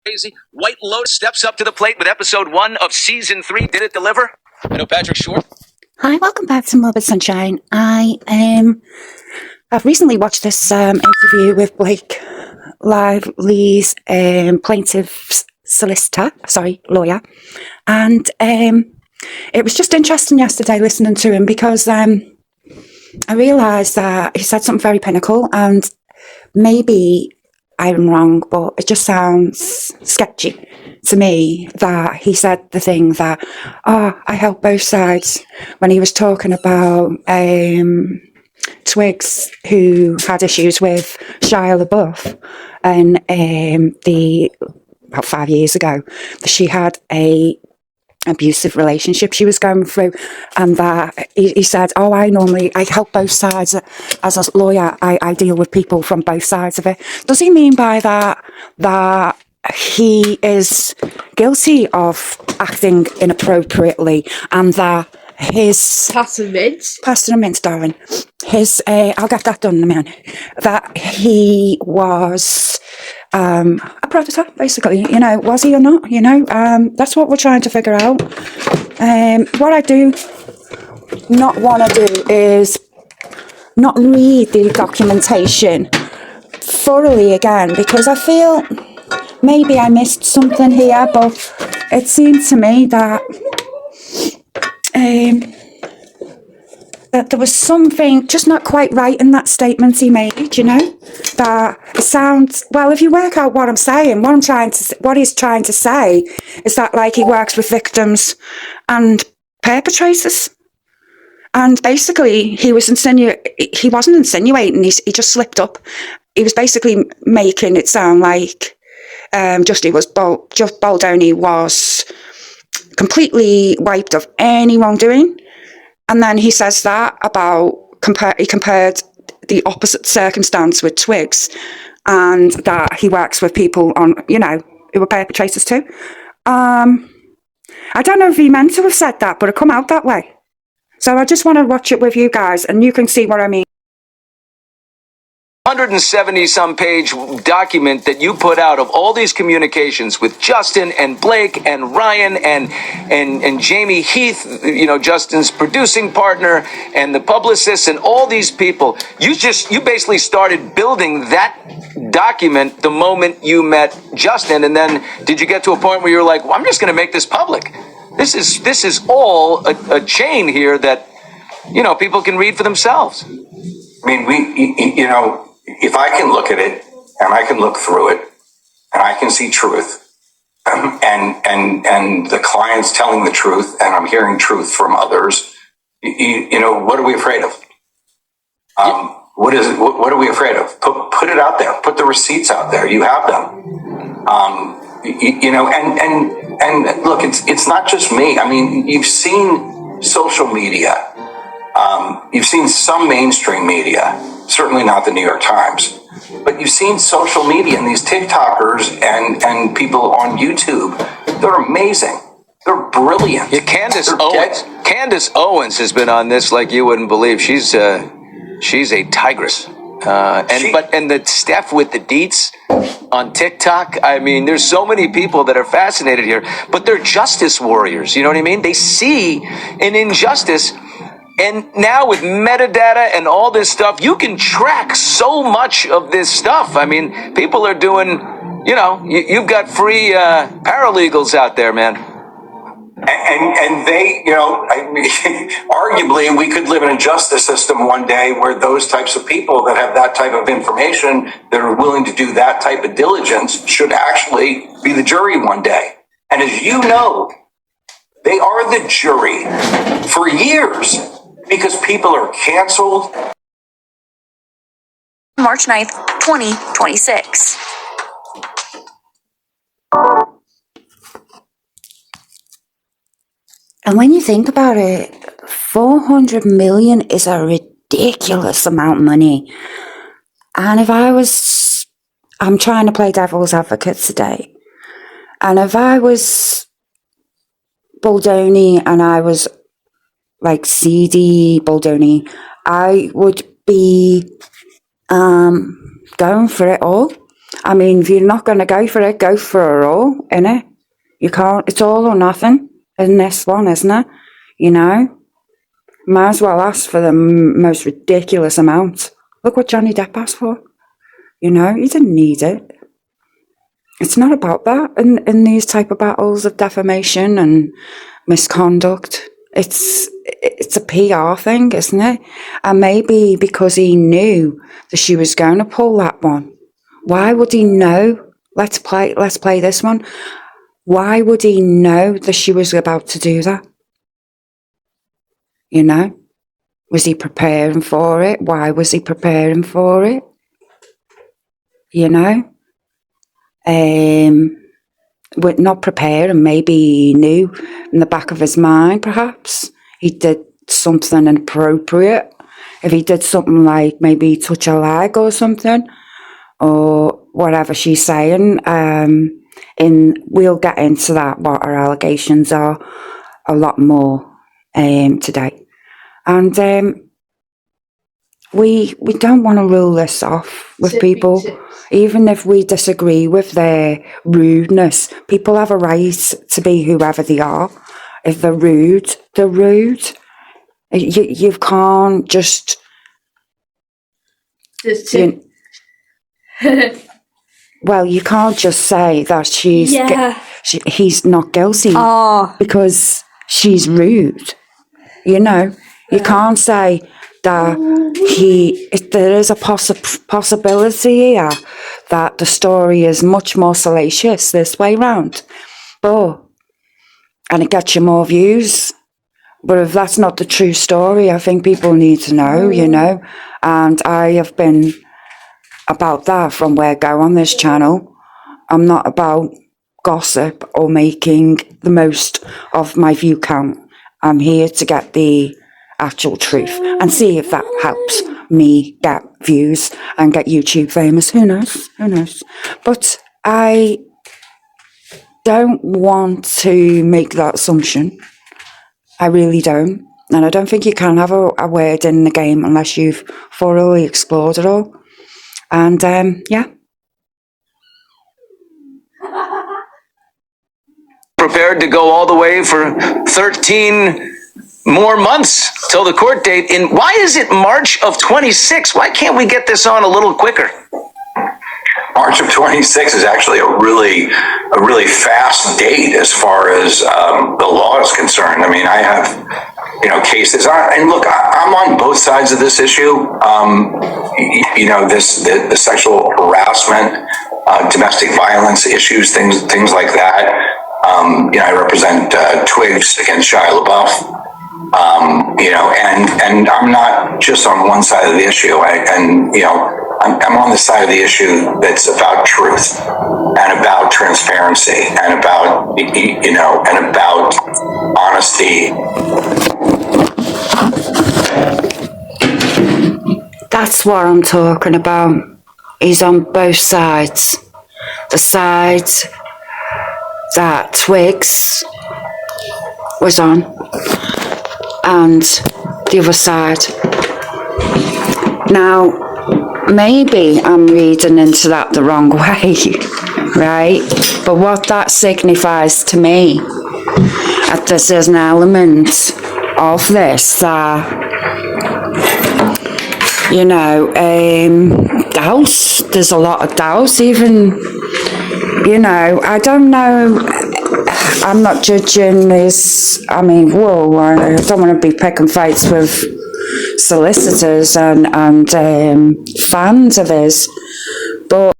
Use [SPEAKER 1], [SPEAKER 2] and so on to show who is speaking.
[SPEAKER 1] Crazy. White Lotus steps up to the plate with episode 1 of season 3. Did it deliver? I know Patrick Short.
[SPEAKER 2] Hi, welcome back to Morbid Sunshine. I've recently watched this interview with Blake Lively's plaintiff's lawyer, and it was just interesting yesterday listening to him because I realised that he said something very pinnacle, and maybe I'm wrong, but it just sounds sketchy to me that he said the thing that, I help both sides, when he was talking about Twigs, who had issues with Shia LaBeouf, and about 5 years ago, she had a abusive relationship she was going through, and that he said, I help both sides. As a lawyer, I deal with people from both sides of it. Does he mean by that he is guilty of acting inappropriately, and that his
[SPEAKER 3] Pastor
[SPEAKER 2] Mince, darling, his I'll get that done in a minute, that he was a predator, basically, was he or not, that's what we're trying to figure out. What I do not want to do is not read the documentation thoroughly again, because I feel maybe I missed something here, but it seemed to me that that there was something just not quite right in that statement he made, that it sounds, well, if you work out what I'm saying, what he's trying to say is that, like, he works with victims and perpetrators. And basically, he wasn't insinuating, he just slipped up. He was basically making it sound like Boldoni was completely wiped of any wrongdoing. And then he says that he compared the opposite circumstance with Twigs, and that he works with people who were perpetrators too. I don't know if he meant to have said that, but it come out that way. So I just want to watch it with you guys, and you can see what I mean.
[SPEAKER 1] 170-some page document that you put out of all these communications with Justin and Blake and Ryan and Jamie Heath, Justin's producing partner, and the publicists and all these people. You basically started building that document the moment you met Justin, and then did you get to a point where you were like, well, I'm just going to make this public? This is all a chain here that people can read for themselves.
[SPEAKER 4] I mean, if I can look at it and I can look through it and I can see truth, and the client's telling the truth, and I'm hearing truth from others, what are we afraid of? What is it? What are we afraid of? Put it out there. Put the receipts out there. You have them. And look, it's not just me. I mean, you've seen social media. You've seen some mainstream media, certainly not the New York Times, but you've seen social media and these TikTokers and people on YouTube. They're amazing. They're brilliant.
[SPEAKER 1] Yeah, Candace Owens has been on this like you wouldn't believe. She's a tigress. And the Steph with the deets on TikTok, I mean, there's so many people that are fascinated here, but they're justice warriors. You know what I mean? They see an injustice. And now with metadata and all this stuff, you can track so much of this stuff. I mean, people are doing, you've got free paralegals out there, man.
[SPEAKER 4] And they, arguably we could live in a justice system one day where those types of people that have that type of information, that are willing to do that type of diligence, should actually be the jury one day. And as you know, they are the jury for years. Because people are canceled.
[SPEAKER 5] March 9th, 2026.
[SPEAKER 2] And when you think about it, 400 million is a ridiculous amount of money. And if I'm trying to play devil's advocate today, and if I was Boldoni and I was like CD Boldoni, I would be going for it all. I mean, if you're not going to go for it all, innit? You can't, it's all or nothing in this one, isn't it? You know? Might as well ask for the most ridiculous amount. Look what Johnny Depp asked for. You know, he didn't need it. It's not about that in these type of battles of defamation and misconduct. It's a PR thing, isn't it? And maybe because he knew that she was going to pull that one. Why would he know? Let's play this one. Why would he know that she was about to do that? You know? Was he preparing for it? Why was he preparing for it? You know? Not preparing, maybe he knew in the back of his mind, perhaps, he did something inappropriate. If he did something like maybe touch a leg or something, or whatever she's saying, we'll get into that, what her allegations are, a lot more today. And we don't want to rule this off with people, even if we disagree with their rudeness. People have a right to be whoever they are. If they're rude, they're rude. You can't just... well, you can't just say that he's not guilty because she's rude. You know, you can't say that there is a possibility here that the story is much more salacious this way round. And it gets you more views. But if that's not the true story, I think people need to know, you know. And I have been about that from where I go on this channel. I'm not about gossip or making the most of my view count. I'm here to get the actual truth and see if that helps me get views and get YouTube famous. Who knows? Who knows? But I don't want to make that assumption. I really don't. And I don't think you can have a word in the game unless you've thoroughly explored it all. And, yeah.
[SPEAKER 1] Prepared to go all the way for 13 more months till the court date. Why is it March of 26? Why can't we get this on a little quicker?
[SPEAKER 4] March of 26 is actually a really fast date as far as the law is concerned. I mean, I have, cases. And look, I'm on both sides of this issue. The sexual harassment, domestic violence issues, things like that. I represent Twigs against Shia LaBeouf. And I'm not just on one side of the issue. I'm on the side of the issue that's about truth and about transparency and about, and about honesty.
[SPEAKER 2] That's what I'm talking about. He's on both sides. The side that Twigs was on and the other side. Now, maybe I'm reading into that the wrong way, right? But what that signifies to me, that there's an element of this, doubt. There's a lot of doubt, even, I don't know. I'm not judging this. I mean, I don't want to be picking fights with solicitors and fans of his, but